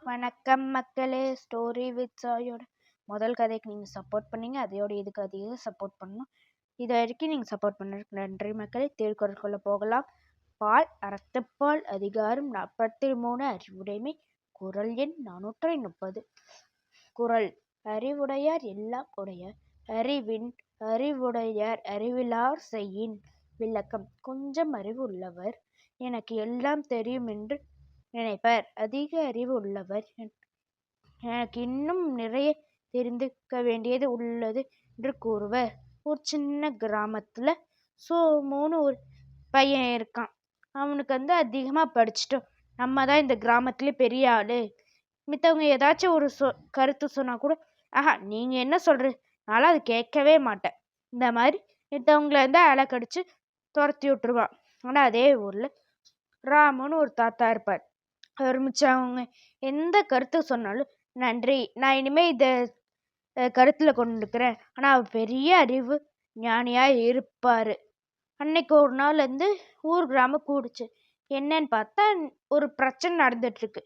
வணக்கம் மக்களே. Story with சாயோட முதல் கதைக்கு நீங்கள் சப்போர்ட் பண்ணீங்க. அதையோட இதுக்கு அதிகம் சப்போர்ட் பண்ணணும். இது வரைக்கும் நீங்கள் சப்போர்ட் பண்ணதுக்கு நன்றி மக்களே. திருக்குறளுக்குள்ள போகலாம். பால் அறத்துப்பால் அதிகாரம் 43 அறிவுடைமை. குறள் எண் 430. குறள். அறிவுடையார் எல்லாம் உடையார் அறிவின் அறிவுடையார் அறிவிலார் செய்யின். விளக்கம். கொஞ்சம் அறிவு உள்ளவர் எனக்கு எல்லாம் தெரியும் என்று நினைப்பர். அதிக அறிவு உள்ளவர் எனக்கு இன்னும் நிறைய தெரிந்துக்க வேண்டியது உள்ளது என்று கூறுவர். ஒரு சின்ன கிராமத்துல சோமுன்னு ஒரு பையன் இருக்கான். அவனுக்கு அதிகமா படிச்சிட்டோம், நம்ம தான் இந்த கிராமத்துல பெரிய ஆளு. மித்தவங்க ஏதாச்சும் ஒரு கருத்து சொன்னா கூட நீங்க என்ன சொல்றது, நானும் அது கேட்கவே மாட்டேன். இந்த மாதிரி மித்தவங்கள அலக்கடிச்சு துரத்தி விட்டுருவான். ஆனா அதே ஊர்ல ராமுன்னு ஒரு தாத்தா இருப்பார். அவர் மிச்சவங்க எந்த கருத்து சொன்னாலும் நன்றி, நான் இனிமே இதை கருத்துல கொண்டுக்கிறேன். ஆனா அவர் பெரிய அறிவு ஞானியா இருப்பாரு. அன்னைக்கு ஒரு நாள் ஊர் கிராமம் கூடுச்சு. என்னன்னு பார்த்தா ஒரு பிரச்சனை நடந்துட்டு இருக்கு.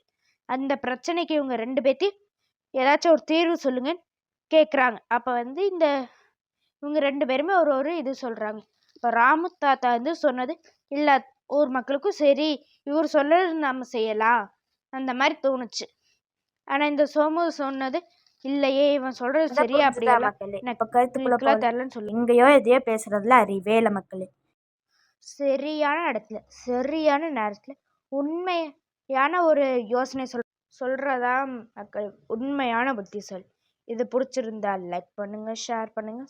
அந்த பிரச்சனைக்கு இவங்க 2 பேர்த்தையும் ஏதாச்சும் ஒரு தீர்வு சொல்லுங்க கேட்குறாங்க. அப்ப இந்த இவங்க 2 பேருமே ஒரு இது சொல்றாங்க. இப்போ ராமு தாத்தா சொன்னது இல்ல ஊர் மக்களுக்கும் சரி இவர் சொல்றது நம்ம செய்யலாம் அந்த மாதிரி தோணுச்சு. ஆனா இந்த சோமு சொன்னது இல்லையே, இவன் சொல்றது சரியா அப்படியெல்லாம் கருத்துக்குள்ள தெரியலன்னு சொல்லி எங்கேயோ எதையோ பேசுறதுல அறிவே இல்லை மக்களே. சரியான இடத்துல சரியான நேரத்துல உண்மையான ஒரு யோசனை சொல்றதா மக்கள் உண்மையான புத்திசாலி. இது பிடிச்சிருந்தா லைக் பண்ணுங்க, ஷேர் பண்ணுங்க.